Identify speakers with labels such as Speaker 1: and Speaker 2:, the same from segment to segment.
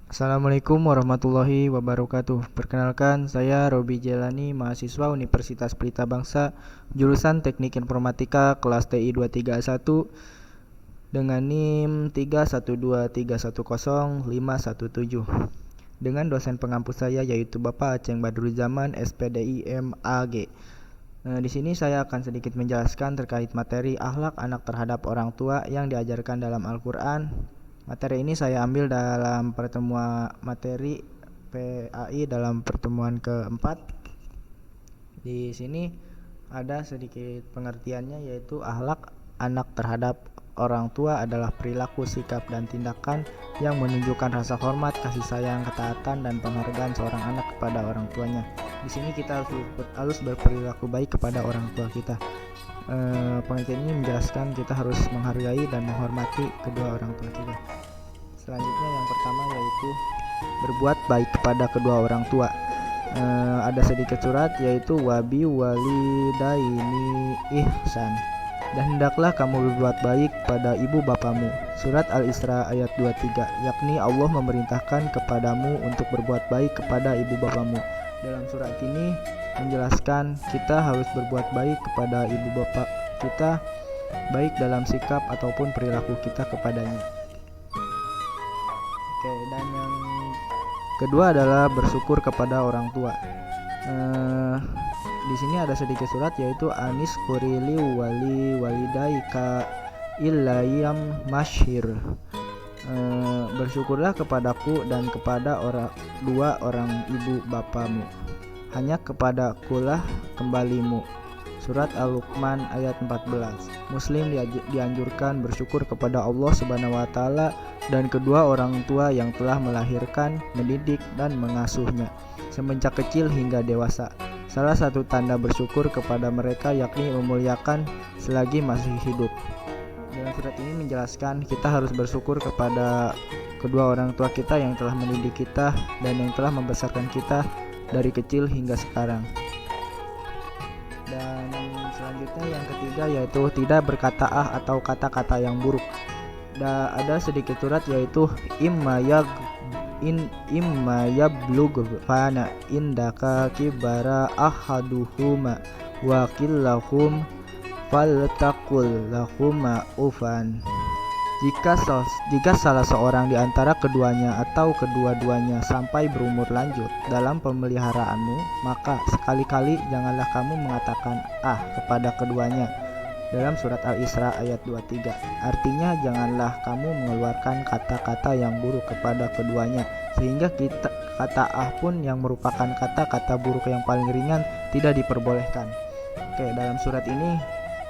Speaker 1: Assalamualaikum warahmatullahi wabarakatuh. Perkenalkan, saya Robi Jelani, mahasiswa Universitas Pelita Bangsa, jurusan Teknik Informatika kelas TI 231 dengan NIM 312310517 dengan dosen pengampu saya yaitu Bapak Aceng Badruzzaman SPDI MAG. Di sini saya akan sedikit menjelaskan terkait materi akhlak anak terhadap orang tua yang diajarkan dalam Al-Quran. Materi ini saya ambil dalam pertemuan materi PAI dalam pertemuan keempat. Di sini ada sedikit pengertiannya, yaitu akhlak anak terhadap orang tua adalah perilaku, sikap, dan tindakan yang menunjukkan rasa hormat, kasih sayang, ketaatan, dan penghargaan seorang anak kepada orang tuanya. Di sini kita harus berperilaku baik kepada orang tua kita. Pengertian ini menjelaskan kita harus menghargai dan menghormati kedua orang tua kita. Selanjutnya yang pertama yaitu berbuat baik kepada kedua orang tua. Ada sedikit surat yaitu wabi walidaini ihsan, dan hendaklah kamu berbuat baik pada ibu bapamu. Surat Al-Isra ayat 23, yakni Allah memerintahkan kepadamu untuk berbuat baik kepada ibu bapamu. Dalam surat ini menjelaskan kita harus berbuat baik kepada ibu bapak kita, baik dalam sikap ataupun perilaku kita kepadanya. Oke, dan yang kedua adalah bersyukur kepada orang tua. Di sini ada sedikit surat yaitu anis kurili wali walidaika illayam mashir. Bersyukurlah kepadaku dan kepada dua orang ibu bapamu, hanya kepadakulah kembalimu. Surat Al-Luqman ayat 14. Muslim dianjurkan bersyukur kepada Allah Subhanahu wa taala dan kedua orang tua yang telah melahirkan, mendidik, dan mengasuhnya semenjak kecil hingga dewasa. Salah satu tanda bersyukur kepada mereka yakni memuliakan selagi masih hidup. Dalam surat ini menjelaskan kita harus bersyukur kepada kedua orang tua kita yang telah mendidik kita dan yang telah membesarkan kita dari kecil hingga sekarang. Dan selanjutnya yang ketiga yaitu tidak berkata atau kata-kata yang buruk. Ada sedikit surat yaitu imma yablugh fana indaka kibara ahaduhuma wa qillahum faltaqul lahuma ufan. Jika salah seorang di antara keduanya atau kedua-duanya sampai berumur lanjut dalam pemeliharaanmu, maka sekali-kali janganlah kamu mengatakan kepada keduanya. Dalam surat Al-Isra ayat 23, artinya janganlah kamu mengeluarkan kata-kata yang buruk kepada keduanya, sehingga kata pun yang merupakan kata-kata buruk yang paling ringan tidak diperbolehkan. Oke, dalam surat ini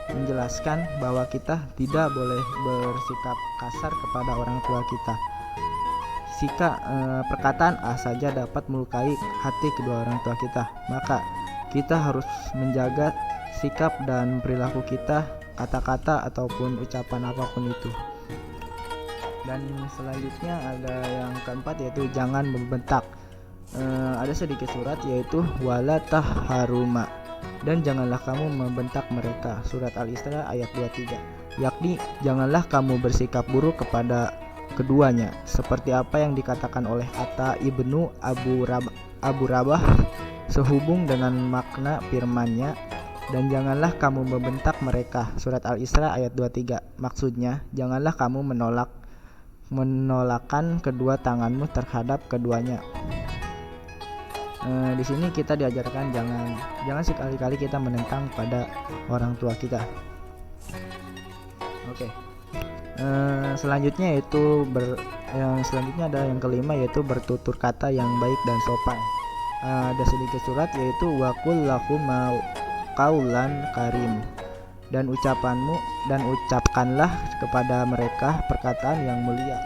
Speaker 1: menjelaskan bahwa kita tidak boleh bersikap kasar kepada orang tua kita. Perkataan saja dapat melukai hati kedua orang tua kita, maka kita harus menjaga sikap dan perilaku kita, kata-kata ataupun ucapan apapun itu. Dan selanjutnya ada yang keempat yaitu jangan membentak. Ada sedikit surat yaitu wala taharuma, dan janganlah kamu membentak mereka. Surat Al-Isra ayat 23, yakni janganlah kamu bersikap buruk kepada keduanya, seperti apa yang dikatakan oleh Atta ibnu Abu Rabah sehubung dengan makna firman-Nya, dan janganlah kamu membentak mereka. Surat Al-Isra ayat 23, maksudnya janganlah kamu menolakkan kedua tanganmu terhadap keduanya. Di sini kita diajarkan jangan sekali-kali kita menentang pada orang tua kita. Oke. Selanjutnya ada yang kelima yaitu bertutur kata yang baik dan sopan. Ada sedikit surat yaitu waqul lahum qaulan karim, dan ucapkanlah kepada mereka perkataan yang mulia.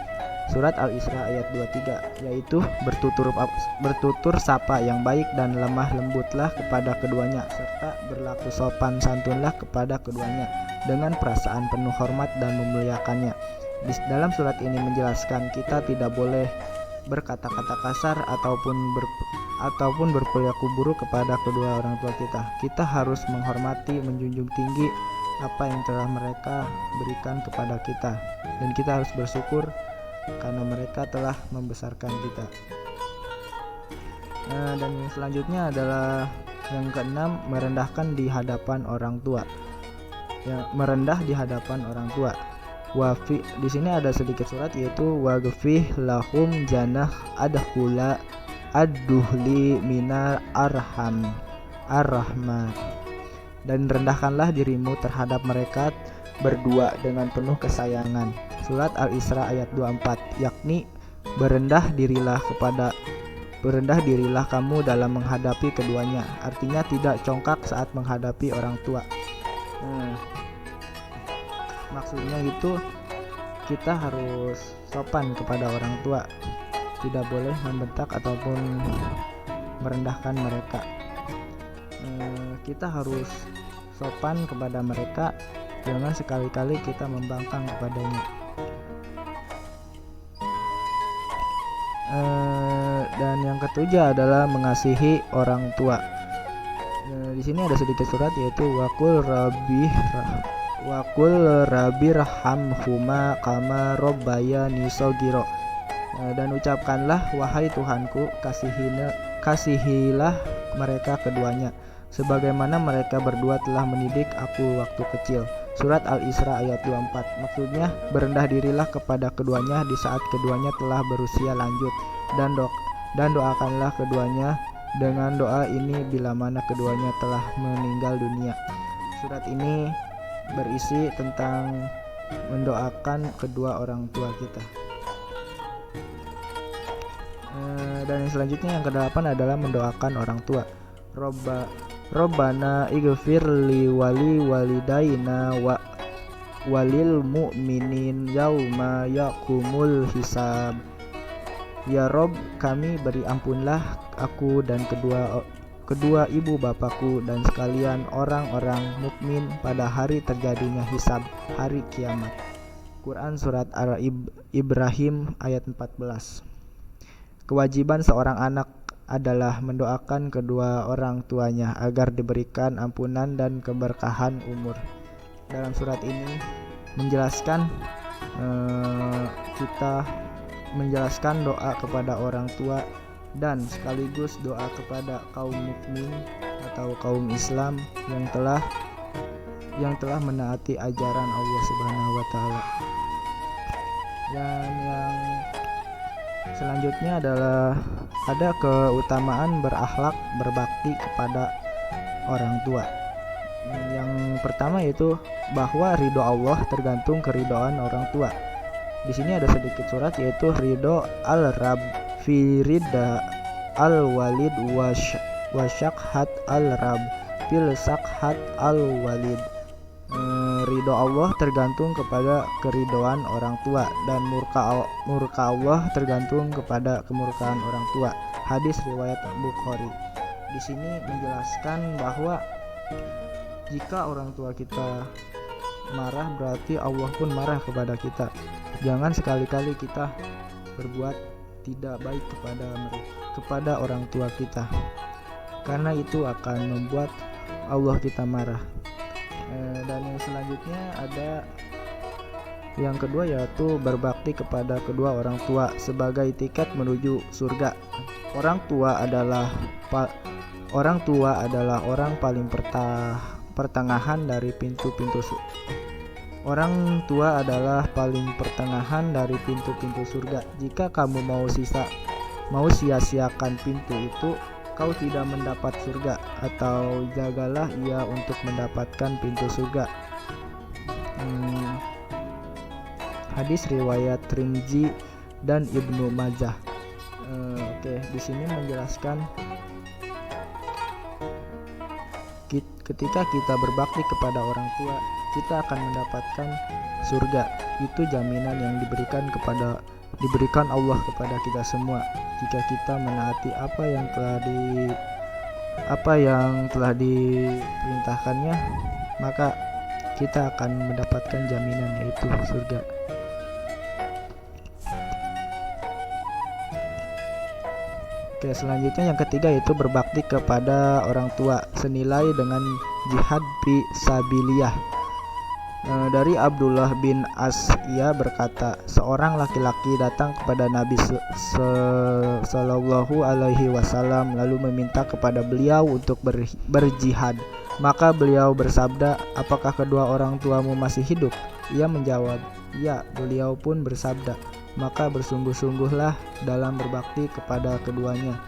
Speaker 1: Surat Al-Isra ayat 23, yaitu bertutur sapa yang baik dan lemah lembutlah kepada keduanya, serta berlaku sopan santunlah kepada keduanya dengan perasaan penuh hormat dan memuliakannya. Dalam surat ini menjelaskan kita tidak boleh berkata-kata kasar ataupun berperilaku buruk kepada kedua orang tua kita. Kita harus menghormati, menjunjung tinggi apa yang telah mereka berikan kepada kita, dan kita harus bersyukur karena mereka telah membesarkan kita. Dan yang selanjutnya adalah yang keenam, merendahkan di hadapan orang tua. Ya, merendah di hadapan orang tua. Di sini ada sedikit surat, yaitu waghfih lahum janah adkhula ad-duhli minar arham dan rendahkanlah dirimu terhadap mereka berdua dengan penuh kesayangan. Surat Al-Isra ayat 24, yakni berendah dirilah kamu dalam menghadapi keduanya. Artinya tidak congkak saat menghadapi orang tua. Maksudnya itu kita harus sopan kepada orang tua, tidak boleh membentak ataupun merendahkan mereka. Kita harus sopan kepada mereka, jangan sekali-kali kita membangkang kepadanya. Dan yang ketujuh adalah mengasihi orang tua. Di sini ada sedikit surat, yaitu Wakul rabbirhamhuma kama robbayani shogiro. Dan ucapkanlah, wahai Tuhanku, kasihilah mereka keduanya sebagaimana mereka berdua telah mendidik aku waktu kecil. Surat Al-Isra ayat 24. Maksudnya berendah dirilah kepada keduanya di saat keduanya telah berusia lanjut, dan doakanlah keduanya dengan doa ini bila mana keduanya telah meninggal dunia. Surat ini berisi tentang mendoakan kedua orang tua kita. Dan yang selanjutnya yang kedelapan adalah mendoakan orang tua. Robbana ighfir li walidayna wa walil mu'minin yauma yaqumul hisab. Ya Rob, kami beri ampunlah aku dan kedua ibu bapakku dan sekalian orang-orang mukmin pada hari terjadinya hisab, hari kiamat. Quran Surat Al-Ibrahim ayat 14. Kewajiban seorang anak adalah mendoakan kedua orang tuanya agar diberikan ampunan dan keberkahan umur. Dalam surat ini kita menjelaskan doa kepada orang tua dan sekaligus doa kepada kaum mukmin atau kaum Islam yang telah menaati ajaran Allah Subhanahu wa taala. Dan yang selanjutnya adalah ada keutamaan berakhlak berbakti kepada orang tua. Yang pertama yaitu bahwa ridho Allah tergantung keridhaan orang tua. Di sini ada sedikit surat, yaitu ridho al-Rabb fi ridha al-walid wa syakhat al-Rabb fil sakhat al-walid. Ridho Allah tergantung kepada keridhoan orang tua, dan murka Allah tergantung kepada kemurkaan orang tua. Hadis riwayat Bukhari. Di sini menjelaskan bahwa jika orang tua kita marah, berarti Allah pun marah kepada kita. Jangan sekali-kali kita berbuat tidak baik kepada orang tua kita, karena itu akan membuat Allah kita marah. Dan yang selanjutnya ada yang kedua, yaitu berbakti kepada kedua orang tua sebagai tiket menuju surga. Orang tua adalah orang paling pertengahan dari pintu-pintu Orang tua adalah paling pertengahan dari pintu-pintu surga. Jika kamu mau sia-siakan pintu itu, kau tidak mendapat surga, atau jagalah ia untuk mendapatkan pintu surga. Hadis riwayat Tirmizi dan Ibnu Majah. Di sini menjelaskan ketika kita berbakti kepada orang tua, kita akan mendapatkan surga. Itu jaminan yang diberikan Allah kepada kita semua. Jika kita menaati apa yang telah diperintahkannya, maka kita akan mendapatkan jaminan, yaitu surga. Selanjutnya yang ketiga yaitu berbakti kepada orang tua senilai dengan jihad fi sabilillah. Dari Abdullah bin As, ia berkata, seorang laki-laki datang kepada Nabi Sallallahu Alaihi Wasallam lalu meminta kepada beliau untuk berjihad. Maka beliau bersabda, apakah kedua orang tuamu masih hidup? Ia menjawab, ya. Beliau pun bersabda, maka bersungguh-sungguhlah dalam berbakti kepada keduanya.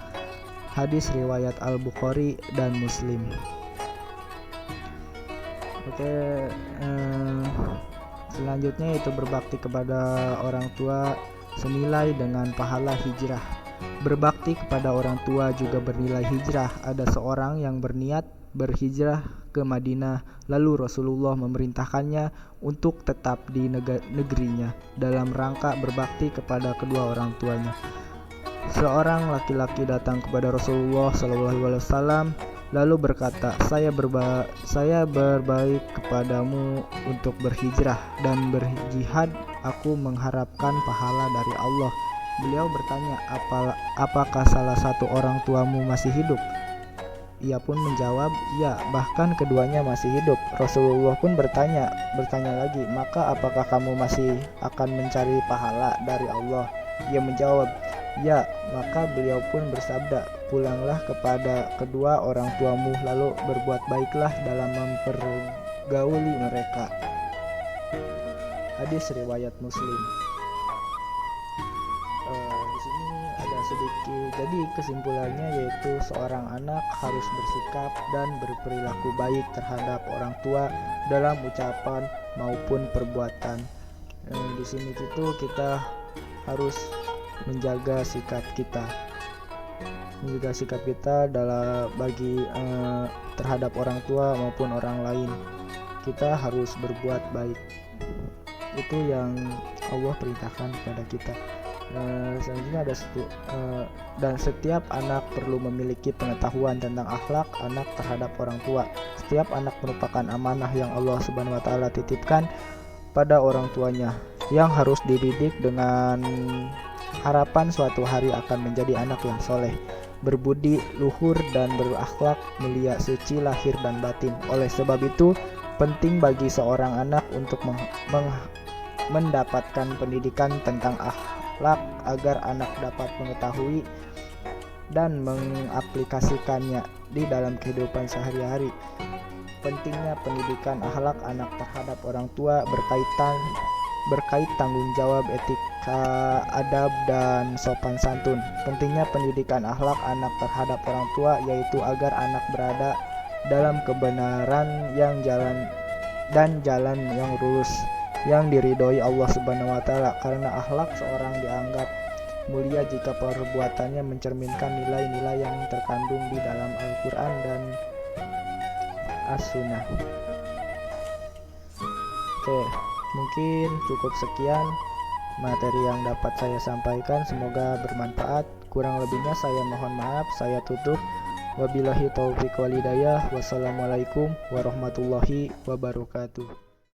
Speaker 1: Hadis riwayat Al-Bukhari dan Muslim. Oke, selanjutnya itu berbakti kepada orang tua senilai dengan pahala hijrah. Berbakti kepada orang tua juga bernilai hijrah. Ada seorang yang berniat berhijrah ke Madinah, lalu Rasulullah memerintahkannya untuk tetap di negerinya dalam rangka berbakti kepada kedua orang tuanya. Seorang laki-laki datang kepada Rasulullah SAW lalu berkata, saya berbaik kepadamu untuk berhijrah dan berjihad, aku mengharapkan pahala dari Allah. Beliau bertanya, apakah salah satu orang tuamu masih hidup? Ia pun menjawab, ya, bahkan keduanya masih hidup. Rasulullah pun bertanya lagi, maka apakah kamu masih akan mencari pahala dari Allah? Ia menjawab, ya. Maka beliau pun bersabda, pulanglah kepada kedua orang tuamu lalu berbuat baiklah dalam mempergauli mereka. Hadis riwayat Muslim. Di sini ada sedikit, jadi kesimpulannya yaitu seorang anak harus bersikap dan berperilaku baik terhadap orang tua dalam ucapan maupun perbuatan. Di sini itu kita harus menjaga sikap kita dalam terhadap orang tua maupun orang lain. Kita harus berbuat baik, itu yang Allah perintahkan kepada kita. Selanjutnya ada dan setiap anak perlu memiliki pengetahuan tentang akhlak anak terhadap orang tua. Setiap anak merupakan amanah yang Allah Subhanahu wa Ta'ala titipkan pada orang tuanya, yang harus dididik dengan harapan suatu hari akan menjadi anak yang soleh, berbudi luhur dan berakhlak mulia, suci lahir dan batin. Oleh sebab itu, penting bagi seorang anak untuk mendapatkan pendidikan tentang akhlak agar anak dapat mengetahui dan mengaplikasikannya di dalam kehidupan sehari-hari. Pentingnya pendidikan akhlak anak terhadap orang tua berkait tanggung jawab, etika, adab, dan sopan santun. Pentingnya pendidikan akhlak anak terhadap orang tua yaitu agar anak berada dalam kebenaran jalan yang lurus yang diridhoi Allah Subhanahu wa Ta'ala, karena akhlak seorang dianggap mulia jika perbuatannya mencerminkan nilai-nilai yang terkandung di dalam Al-Quran dan As-Sunnah. Oke, mungkin cukup sekian materi yang dapat saya sampaikan, semoga bermanfaat. Kurang lebihnya saya mohon maaf, saya tutup. Wabillahi taufiq wal hidayah. Wassalamualaikum warahmatullahi wabarakatuh.